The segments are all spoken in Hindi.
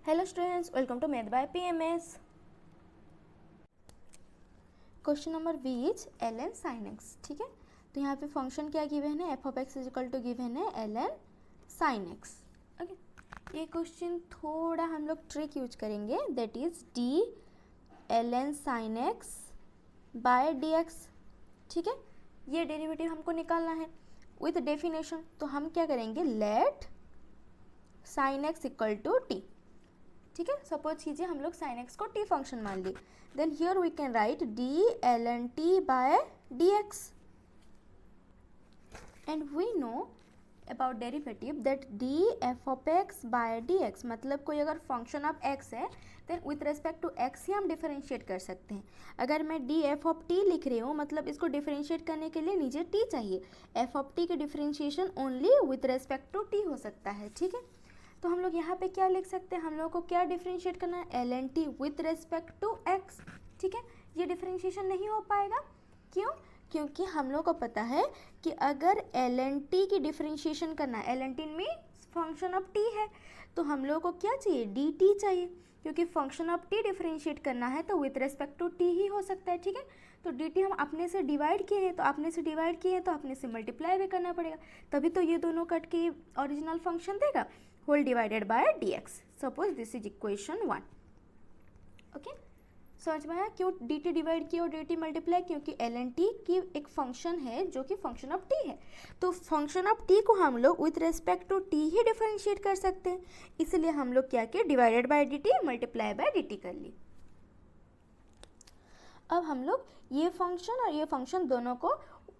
Hello students, welcome to math by PMS. Question number B is ln sin x। ठीक है, तो यहाँ पे फंक्शन क्या गिवन है, f of x is equal to given है ln sin x। ओके, ये क्वेश्चन थोड़ा हम लोग ट्रिक यूज करेंगे, that is d ln sin x by dx। ठीक है, ये डेरिवेटिव हमको निकालना है विथ डेफिनेशन। तो हम क्या करेंगे, let sin x equal to t। ठीक है, सपोज कीजिए हम लोग sin x को t फंक्शन मान ली, then here we can write d ln t by dx and we know about derivative that d f of x by dx, मतलब कोई अगर फंक्शन ऑफ x है then with respect to x ही हम डिफरेंशिएट कर सकते हैं। अगर मैं d f ऑफ t लिख रही हूँ, मतलब इसको डिफरेंशिएट करने के लिए नीचे t चाहिए। f ऑफ t के differentiation only with respect to t हो सकता है। ठीक है, तो हम लोग यहाँ पे क्या लिख सकते हैं, हम लोग को क्या डिफरेंशिएट करना है, L N T with respect to X. ठीक है, ये डिफरेंशिएशन नहीं हो पाएगा, क्यों? क्योंकि हम लोग को पता है कि अगर एल एन टी की डिफरेंशिएशन करना है, एल एन टी में फंक्शन ऑफ टी है, तो हम लोग को क्या चाहिए, डी टी चाहिए, क्योंकि फंक्शन ऑफ टी डिफरेंशिएट करना है तो विथ रेस्पेक्ट टू टी ही हो सकता है। ठीक है, तो डी टी हम अपने से डिवाइड किए हैं, तो अपने से डिवाइड किए हैं तो अपने से मल्टीप्लाई भी करना पड़ेगा, तभी तो ये दोनों कट के ओरिजिनल फंक्शन देगा, whole divided by dx। suppose this is equation 1। Okay, समझ में आया क्यों dt डिवाइड किया और dt मल्टीप्लाई, क्योंकि एल एन टी की एक फंक्शन है जो कि फंक्शन ऑफ t है, तो फंक्शन ऑफ t को हम लोग विथ रेस्पेक्ट टू t ही डिफरेंशिएट कर सकते हैं, इसलिए हम लोग क्या किए, divided by dt multiply by dt कर ली। अब हम लोग ये फंक्शन और ये फंक्शन दोनों को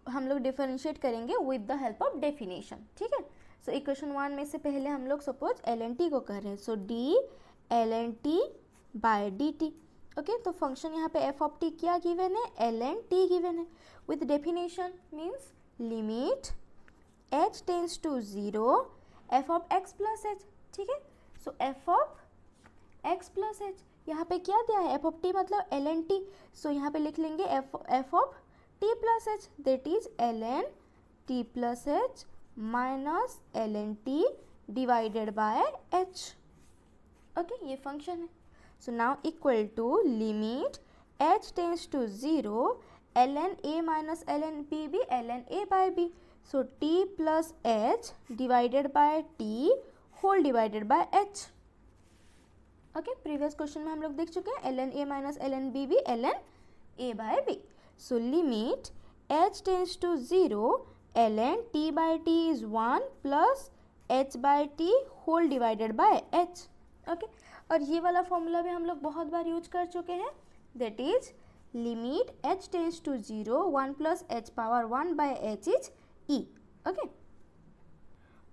हम लोग डिफरेंशिएट करेंगे with the help of definition. ठीक है, सो इक्वेशन 1 में से पहले हम लोग सपोज एल एन टी को कर रहे हैं, so d l N t by d t. Okay, तो फंक्शन यहाँ पे एफ ऑफ टी क्या गिवन है, एल एन टी गिवन है, with definition means limit H tends to 0 f of x plus h. ठीक है, so f of x plus h, यहाँ पे क्या दिया है, एफ ऑफ टी मतलब एल एन टी, सो यहाँ पे लिख लेंगे f of t plus H, that is L N T plus H minus L N T divided by H. Okay, ये फंक्शन है। So now equal to limit H tends to 0 L N A minus L N B B L N A by B, so T plus H divided by T whole divided by H. Okay, previous question में हम लोग देख चुके हैं L N A minus L N B B L N A by B, so limit H tends to 0 ln t by t is 1 plus h by t whole divided by h। Okay, और ये वाला फॉर्मूला भी हम लोग बहुत बार यूज कर चुके हैं, that is limit h tends to 0 1 plus h power 1 by h is e। ओके,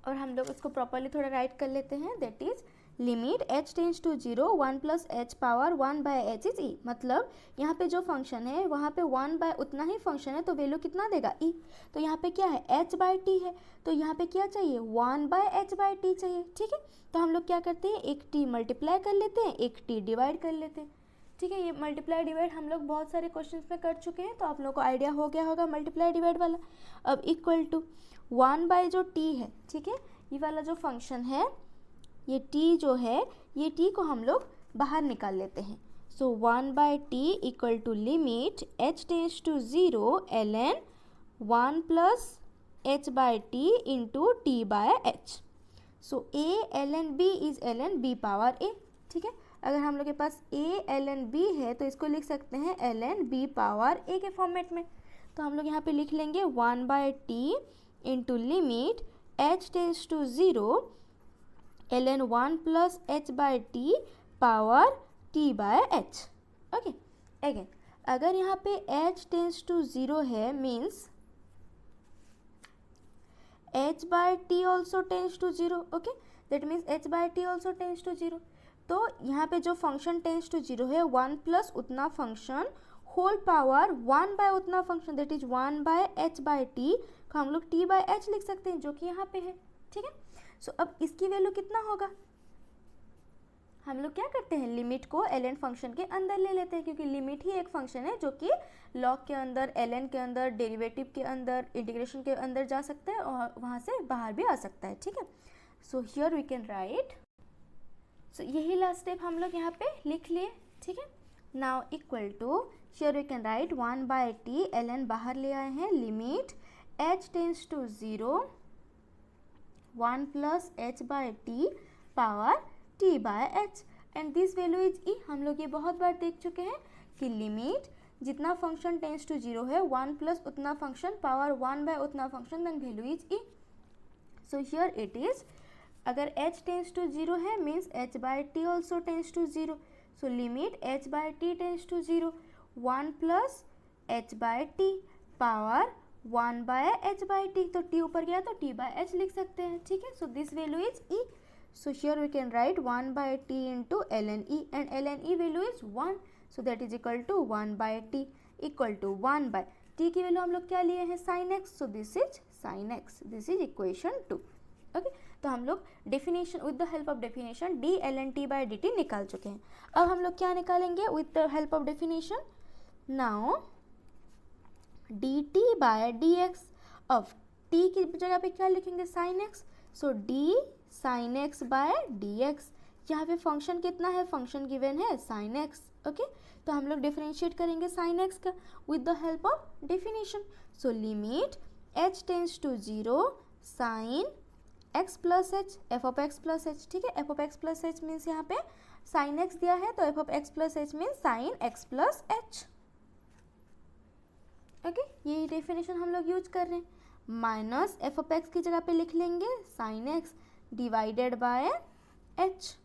और हम लोग इसको प्रॉपरली थोड़ा राइट कर लेते हैं, that is limit h tends to 0 1 plus h power 1 by h is e, मतलब यहाँ पे जो फंक्शन है वहाँ पे 1 बाय उतना ही फंक्शन है, तो वैल्यू कितना देगा e। तो यहाँ पे क्या है, h बाय t है, तो यहाँ पे क्या चाहिए, 1 बाय h बाय t चाहिए। ठीक है, तो हम लोग क्या करते हैं, एक t मल्टीप्लाई कर लेते हैं, एक t डिवाइड कर लेते हैं। ठीक है, ये मल्टीप्लाई डिवाइड हम लोग बहुत सारे क्वेश्चन में कर चुके हैं, तो आप लोग को आइडिया हो गया होगा मल्टीप्लाई डिवाइड वाला। अब इक्वल टू 1 बाय जो t है, ठीक है, ये वाला जो फंक्शन है, ये t जो है, ये t को हम लोग बाहर निकाल लेते हैं, so 1 by T equal to limit h tends to 0 ln 1 plus h by T into T by h, so a ln b is ln b power a। ठीक है, अगर हम लोग के पास a ln b है तो इसको लिख सकते हैं ln b पावर a के फॉर्मेट में, तो हम लोग यहाँ पे लिख लेंगे 1 by T into limit h tends to 0 ln 1 plus h by T power t by h। Okay, again अगर यहाँ पे h टेंस टू 0 है means h by T also tends to 0। Okay, that means h by T also tends to 0, तो यहाँ पे जो फंक्शन टेंस टू 0 है 1 प्लस उतना फंक्शन होल पावर 1 बाय उतना function, that is 1 by h by T को हम लोग t बाय h लिख सकते हैं, जो कि यहाँ पे है। ठीक है, सो अब इसकी वैल्यू कितना होगा, हम लोग क्या करते हैं, लिमिट को ln फंक्शन के अंदर ले लेते हैं, क्योंकि लिमिट ही एक फंक्शन है जो कि लॉग के अंदर, ln के अंदर, डेरिवेटिव के अंदर, इंटीग्रेशन के अंदर जा सकता है और वहाँ से बाहर भी आ सकता है। ठीक है, so here we can write so यही लास्ट स्टेप हम लोग यहाँ पे लिख लिए, ठीक है। Now equal to here we can write 1/t, ln बाहर ले आए हैं, limit h tends to 0 1 plus h/t power t/h and this value is e। हम लोग ये बहुत बार देख चुके हैं कि लिमिट जितना फंक्शन टेंस टू 0 है 1 प्लस उतना फंक्शन पावर 1 उतना function, then value is e। So here it is, अगर h टेंस टू 0 है means h/t also tends to 0। So limit h/t tends to 0 1 plus h/t power 1/h/t, तो t ऊपर गया तो t/h लिख सकते हैं, ठीक है। So this value is e। So here we can write 1/t into ln e and ln e value is 1. So that is equal to 1/t equal to 1/t की वैल्यू हम लोग क्या लिए हैं sin x. So this is sin x. This is equation 2. Okay. तो हम लोग definition with the help of definition d ln t by dt निकाल चुके हैं। अब हम लोग क्या निकालेंगे with the help of definition? Now dt by dx, अब t की जगह पे क्या लिखेंगे? sin x. So d sin x by dx, यहाँ पे फंक्शन कितना है? फंक्शन गिवन है sin x, ओके। तो हम लोग डिफरेंशिएट करेंगे sin x का with the help of definition. So limit h tends to 0 sin x plus h f of x plus h, ठीक है। f of x plus h means यहाँ पे sin x दिया है तो f of x plus h means sin x plus h, okay. यही डेफिनेशन हम लोग यूज कर रहे हैं। माइनस एफ ऑफ एक्स की जगह पे लिख लेंगे sine X divided by H,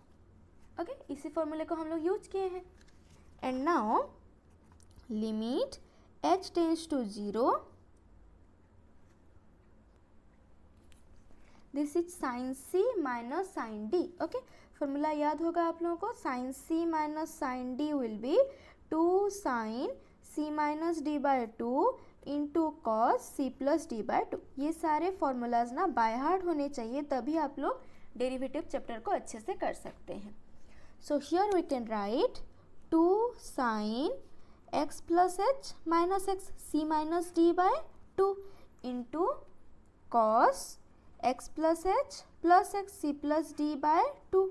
okay. इसी फॉर्मूले को हम लोग यूज किए हैं। And now limit H tends to 0, this is sine C minus sine D, okay. Formula याद होगा आप लोगों को, sine C minus sine D will be 2 sine C minus D by 2 into cos C plus D by 2। ये सारे फॉर्मूलाज ना बाय हार्ट होने चाहिए, तभी आप लोग डेरिवेटिव चैप्टर को अच्छे से कर सकते हैं। So here we can write 2 sine X plus H minus X C minus D by 2 into cos X plus H plus X C plus D by 2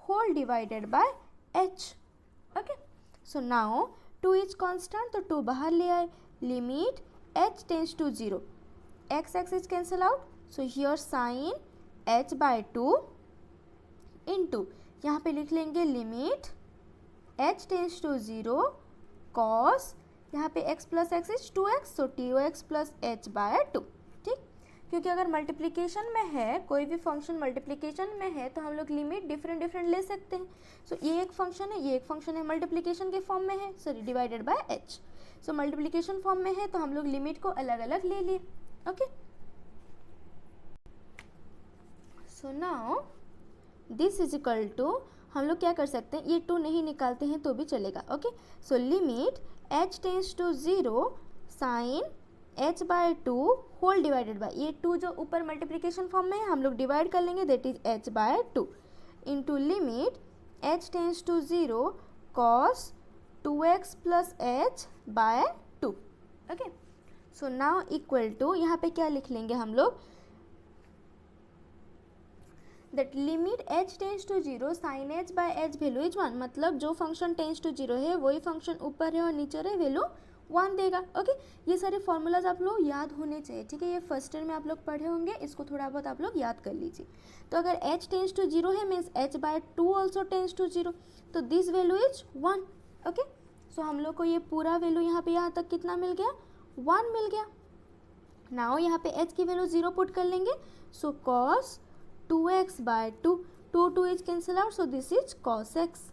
whole divided by H, okay. So now 2 is constant तो 2 बाहर ले आए, limit h tends to 0, x is cancel out, so here sine h by 2 into यहाँ पे लिख लेंगे limit h tends to 0 cos यहाँ पे x plus X is 2x, सो 2x प्लस h बाय 2, ठीक। क्योंकि अगर मल्टीप्लिकेशन में है, कोई भी फंक्शन मल्टीप्लिकेशन में है तो हम लोग लिमिट डिफरेंट डिफरेंट ले सकते हैं। सो ये एक फंक्शन है, ये एक फंक्शन है, मल्टीप्लिकेशन के फॉर्म में है, sorry divided by h। So multiplication form में है तो हम लोग लिमिट को अलग अलग ले लिए, okay. So now this is equal to, हम लोग क्या कर सकते हैं, ये 2 नहीं निकालते हैं तो भी चलेगा, okay. So limit h tends to 0 sine h by 2 whole divided by, ये 2 जो ऊपर मल्टीप्लिकेशन फॉर्म में है हम लोग डिवाइड कर लेंगे, that is h by 2 into limit h tends to 0 cos 2x plus h by 2, okay. So now equal to, यहाँ पे क्या लिख लेंगे हम लोग, that limit h tends to 0 sine h by h value is 1, मतलब जो फंक्शन टेंस टू 0 है वही फंक्शन ऊपर है और नीचे है वैल्यू 1 देगा, ओके। ये सारे फॉर्मूलाज आप लोग याद होने चाहिए, ठीक है। ये फर्स्ट ईयर में आप लोग पढ़े होंगे, इसको थोड़ा बहुत आप लोग याद कर लीजिए। तो अगर h टेंस टू 0 है means h by 2 also tends to 0, तो this value is 1, okay. So हम लोग को ये पूरा वैल्यू यहाँ पे यहाँ तक कितना मिल गया? 1 मिल गया। नाउ यहाँ पे h की वैल्यू 0 पुट कर लेंगे, so cos 2x by 2, 2 is cancel out, so this is cos x,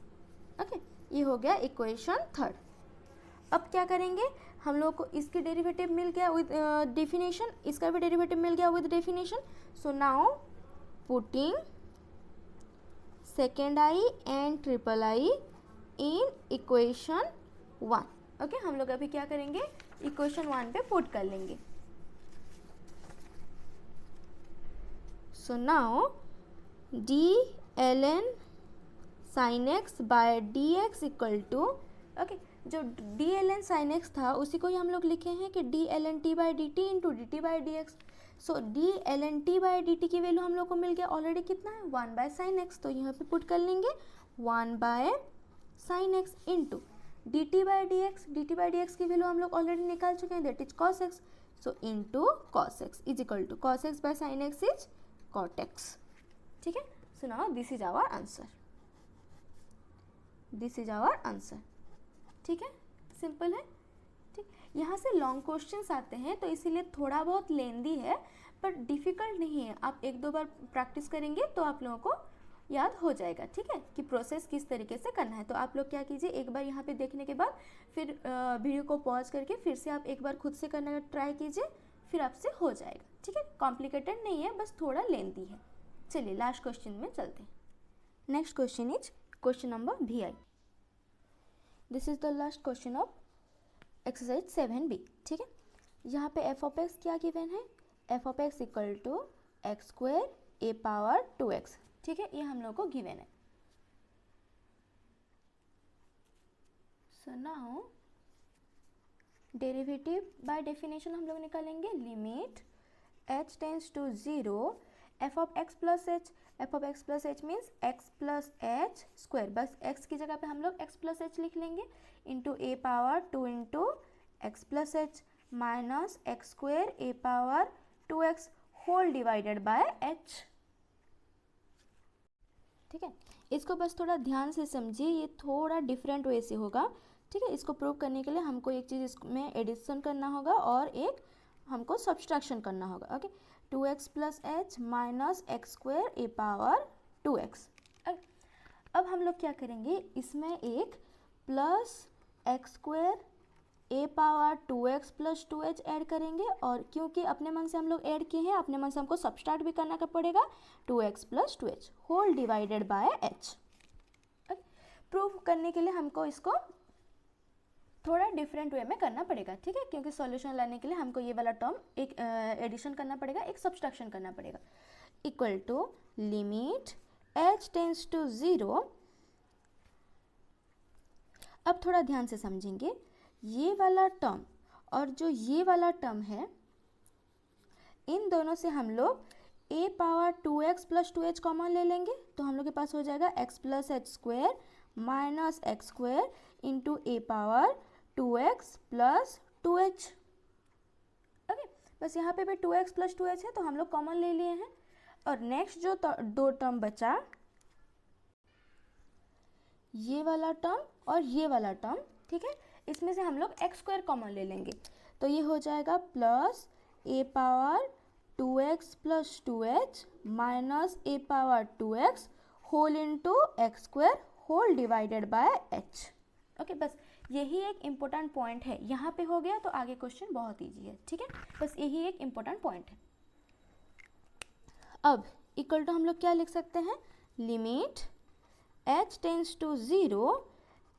okay. ये हो गया इक्वेशन 3। अब क्या करेंगे, हम लोग को इसकी डेरिवेटिव मिल गया विद डेफिनेशन, इसका भी डेरिवेटिव मिल गया with definition. So now putting second I and triple I in equation 1, okay. हम लोग अभी क्या करेंगे, इक्वेशन 1 पे पुट कर लेंगे। So now d ln sin x by d x equal to, okay, जो डी ln sin x था उसी को ही हम लोग लिखे हैं कि D ln t by D T into d t by d x. So D ln t by D T की वैल्यू हम लोग को मिल गया ऑलरेडी कितना है, 1 बाय साइन एक्स, तो यहाँ पे पुट कर लेंगे 1 by sine x into d t by d x की वैल्यू हम लोग ऑलरेडी निकाल चुके हैं, that is cos x, so into cos x is equal to cos x by sine x is cot x. ठीक है, so now this is our answer, this is our answer. ठीक है, सिंपल है। ठीक, यहाँ से लॉन्ग क्वेश्चंस आते हैं तो इसीलिए थोड़ा बहुत लेंदी है, पर डिफ़िकल्ट नहीं है। आप एक दो बार प्रैक्टिस करेंगे तो आप लोगों को याद हो जाएगा। ठीक है, कि प्रोसेस किस तरीके से करना है। तो आप लोग क्या कीजिए, एक बार यहाँ पे देखने के बाद फिर वीडियो को पॉज करके फिर से आप एक बार खुद से करने का ट्राई कीजिए, फिर आपसे हो जाएगा। ठीक है, कॉम्प्लिकेटेड नहीं है, बस थोड़ा लेंदी है। चलिए लास्ट क्वेश्चन में चलते हैं। Next question is question number VI। This is the last question of exercise 7B। ठीक है, यहाँ पे एफ ऑफ एक्स क्या गिवन है, f of x equal to x square a power 2x। ठीक है, ये हम लोग को गिवन है। So now derivative by definition हम लोग निकालेंगे, limit h tends to 0 f of x plus h, f of x plus h means x plus h square, बस x की जगह पे हम लोग x प्लस एच लिख लेंगे, into a power 2 into x plus H minus x square a power 2x whole divided by h। ठीक है, इसको बस थोड़ा ध्यान से समझिए, ये थोड़ा डिफरेंट वे से होगा। ठीक है, इसको प्रूव करने के लिए हमको एक चीज़ इसमें एडिशन करना होगा और एक हमको सब्सट्रैक्शन करना होगा। Okay, 2x plus H minus x square a power 2x। अब हम लोग क्या करेंगे, इसमें एक plus x square a power 2x plus 2h add करेंगे, और क्योंकि अपने मन से हम लोग ऐड किए हैं, अपने मन से हमको सब्सट्रैक्ट भी करना पड़ेगा, 2x plus 2h whole divided by h। Prove करने के लिए हमको इसको थोड़ा डिफरेंट वे में करना पड़ेगा। ठीक है, क्योंकि सॉल्यूशन लाने के लिए हमको ये वाला टर्म एक एडिशन करना पड़ेगा, एक सब्सट्रैक्शन करना पड़ेगा। Equal to limit h tends to 0। अब थोड़ा ध्यान से समझेंगे, ये वाला टर्म और जो ये वाला टर्म है, इन दोनों से हम लोग a power 2x plus 2h common ले लेंगे, तो हम लोग के पास हो जाएगा x plus h square minus x square into a power 2x plus 2h। Okay, बस यहाँ पे भी 2x प्लस 2h है तो हम लोग कॉमन ले लिए हैं। और नेक्स्ट जो दो टर्म बचा, ये वाला टर्म और ये वाला टर्म, ठीक है, इसमें से हम लोग एक्स स्क्वायर कॉमन ले लेंगे, तो ये हो जाएगा plus a power 2x plus 2h minus a power 2x whole into x square whole divided by h। Okay, बस यही एक इम्पोर्टेंट पॉइंट है, यहाँ पे हो गया तो आगे क्वेश्चन बहुत ईजी है। ठीक है, बस यही एक इम्पोर्टेंट पॉइंट है। अब इक्वल टू हम लोग क्या लिख सकते हैं, limit h tends to 0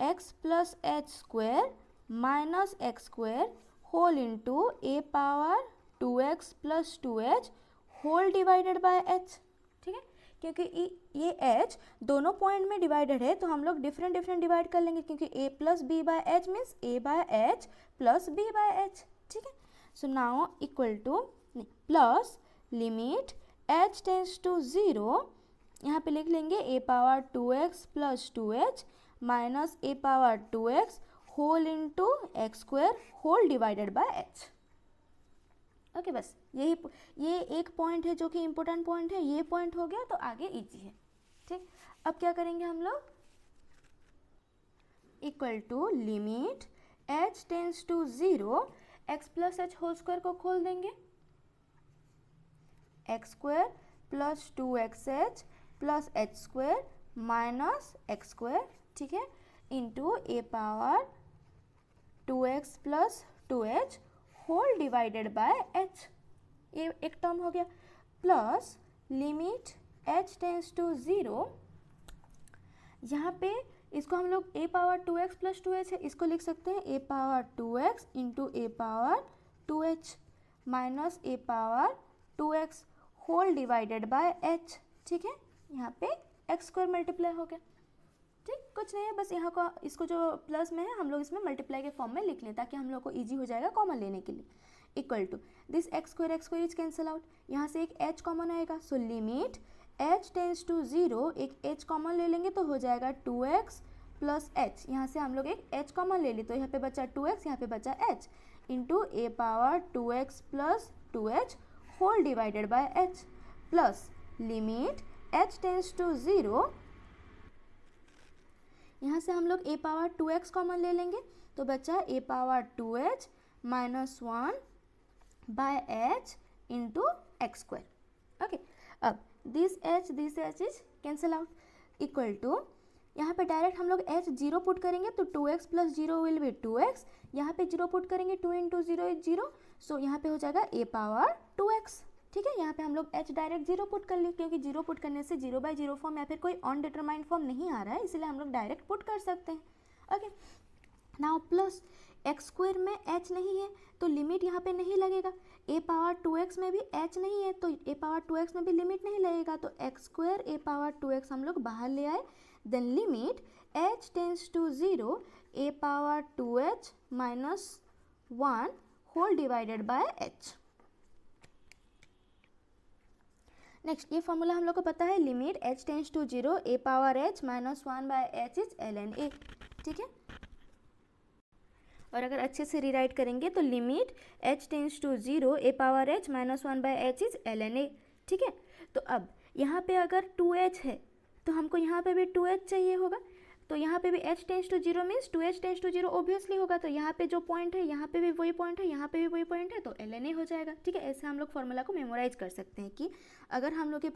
x plus h square minus x square whole into a power 2x plus 2h whole divided by h। ठीक है, क्योंकि ये h दोनों पॉइंट में डिवाइडेड है तो हम लोग डिफरेंट डिवाइड कर लेंगे, क्योंकि a plus b by h means a by h plus b by h. ठीक है, so now equal to plus limit h tends to 0, यहाँ पे लिख लेंगे a power 2x plus 2h minus a power 2x whole into x square whole divided by h। Okay, बस ये एक पॉइंट है जो कि इम्पोर्टेंट पॉइंट है, ये पॉइंट हो गया तो आगे इजी है। ठीक, अब क्या करेंगे हम लोग, equal to limit h tends to 0 x plus h whole square को खोल देंगे, x square plus 2xh plus h square minus x square, ठीक है, into a power 2x plus 2h whole divided by h। ये एक टर्म हो गया, plus limit h tends to 0, यहाँ पे इसको हम लोग a power 2x plus 2h है, इसको लिख सकते हैं a power 2x into a power 2h minus a power 2x whole divided by h। ठीक है, यहाँ पे एक्स स्क्वायर मल्टीप्लाई हो गया। ठीक, कुछ नहीं है, बस यहाँ का इसको जो प्लस में है हम लोग इसमें मल्टीप्लाई के फॉर्म में लिख लें ताकि हम लोग को इजी हो जाएगा कॉमन लेने के लिए। Equal to this x square is cancel out, यहाँ से एक h कॉमन आएगा, so limit h tends to 0, एक h कॉमन ले लेंगे तो हो जाएगा 2x प्लस h, यहाँ से हम लोग एक h कॉमन ले ली तो यहाँ पे बचा 2x, यहाँ पे बचा h, into a power 2x plus 2h whole divided by h, plus limit h tends to 0, यहाँ से हम लोग ए पावर 2x कॉमन ले लेंगे तो बचा a power 2h minus 1 by h into x square. Okay, अब this h is cancel out equal to, यहाँ पे डायरेक्ट हम लोग h 0 पुट करेंगे तो 2x plus 0 will be 2x, यहाँ पे 0 पुट करेंगे 2 इंटू 0 इज 0, सो यहाँ पे हो जाएगा ए पावर 2x। ठीक है, यहाँ पे हम लोग h डायरेक्ट 0 पुट कर लिए क्योंकि 0 पुट करने से 0/0 फॉर्म या फिर कोई अनडिटरमाइंड फॉर्म नहीं आ रहा है, इसलिए हम लोग डायरेक्ट पुट कर सकते हैं। Okay, now plus x square में h नहीं है तो लिमिट यहाँ पे नहीं लगेगा, ए पावर 2x में भी h नहीं है तो ए पावर 2x में भी लिमिट नहीं लगेगा, तो x square a power 2x हम लोग बाहर ले आए, then limit h tends to 0 a power 2h minus 1 whole divided by h। Next ये फॉर्मूला हम लोग को पता है, limit h tends to 0 a power h minus 1 by h is ln a। ठीक है, और अगर अच्छे से रीराइट करेंगे तो limit h tends to 0 a power h minus 1 by h is ln a। ठीक है, तो अब यहाँ पे अगर 2h है तो हमको यहाँ पे भी 2h चाहिए होगा, तो यहाँ पे भी h tends to 0 means 2h tends to 0 obviously होगा, तो यहाँ पे जो पॉइंट है यहाँ पे भी वही पॉइंट है, यहाँ पे भी वही पॉइंट है, तो ln a हो जाएगा। ठीक है, ऐसे हम लोग फॉर्मूला को मेमोराइज कर सकते हैं कि अगर हम लोग के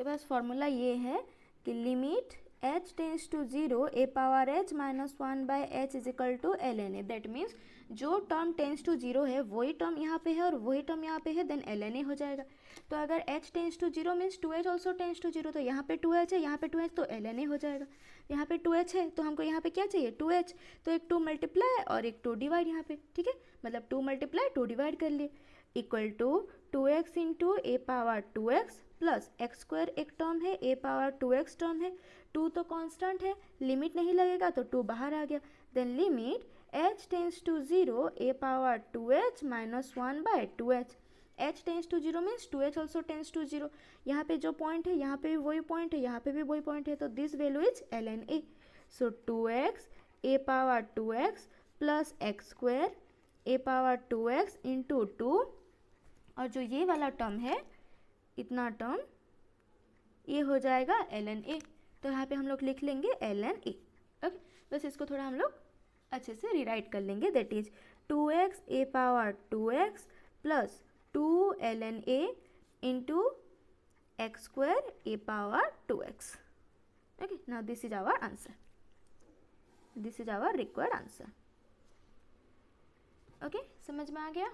पास फॉर्मूला ये है कि limit h tends to 0 a power h minus 1 by h is equal to ln a, that means जो टर्म टेंस टू 0 है वही टर्म यहाँ पे है और वही टर्म यहाँ पे है, देन ln a हो जाएगा। तो अगर h tends to 0 means 2h also tends to 0, तो यहाँ पे 2h है, यहाँ पे 2h, तो ln a हो जाएगा। यहाँ पे 2h है तो हमको यहाँ पे क्या चाहिए 2h, तो एक 2 मल्टीप्लाई और एक 2 डिवाइड यहाँ पे। ठीक है, मतलब 2 मल्टीप्लाई 2 डिवाइड कर लिए equal to 2x into a power 2x plus x square एक टर्म है, ए पावर 2x टर्म है, 2 तो कांस्टेंट है, लिमिट नहीं लगेगा तो 2 बाहर आ गया, then limit h tends to 0 a power 2h minus 1 by 2h, h tends to 0 means 2h also tends to 0, यहाँ पे जो पॉइंट है यहाँ पे भी वही पॉइंट है, यहाँ पे भी वही पॉइंट है, तो this value is ln a। So 2x a power 2x plus x square a power 2x into 2, और जो ये वाला टर्म है इतना टर्म ये हो जाएगा ln a, तो यहाँ पे हम लोग लिख लेंगे ln a। ओके, बस इसको थोड़ा हम लोग अच्छे से रीराइट कर लेंगे, that is 2x a power 2x plus 2 ln a into x square a power 2x। Okay, now this is our answer, this is our required answer. Okay, समझ में आ गया।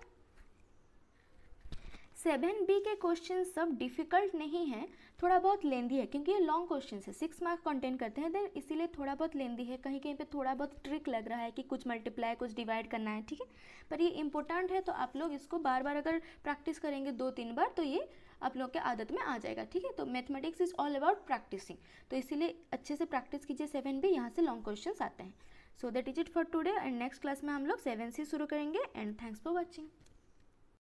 7B के क्वेश्चन सब डिफ़िकल्ट नहीं है, थोड़ा बहुत लेंदी है क्योंकि ये लॉन्ग क्वेश्चन है, 6 मार्क कंटेंट करते हैं, देन इसीलिए थोड़ा बहुत लेंदी है, कहीं कहीं पे थोड़ा बहुत ट्रिक लग रहा है कि कुछ मल्टीप्लाई कुछ डिवाइड करना है। ठीक है, पर ये इंपॉर्टेंट है, तो आप लोग इसको बार बार अगर प्रैक्टिस करेंगे 2-3 बार तो ये आप लोग के आदत में आ जाएगा। ठीक है, तो mathematics is all about practising, तो इसीलिए अच्छे से प्रैक्टिस कीजिए 7B, यहाँ से लॉन्ग क्वेश्चन आते हैं। So that is it for today, and next class में हम लोग 7C शुरू करेंगे, एंड थैंक्स फॉर वॉचिंग।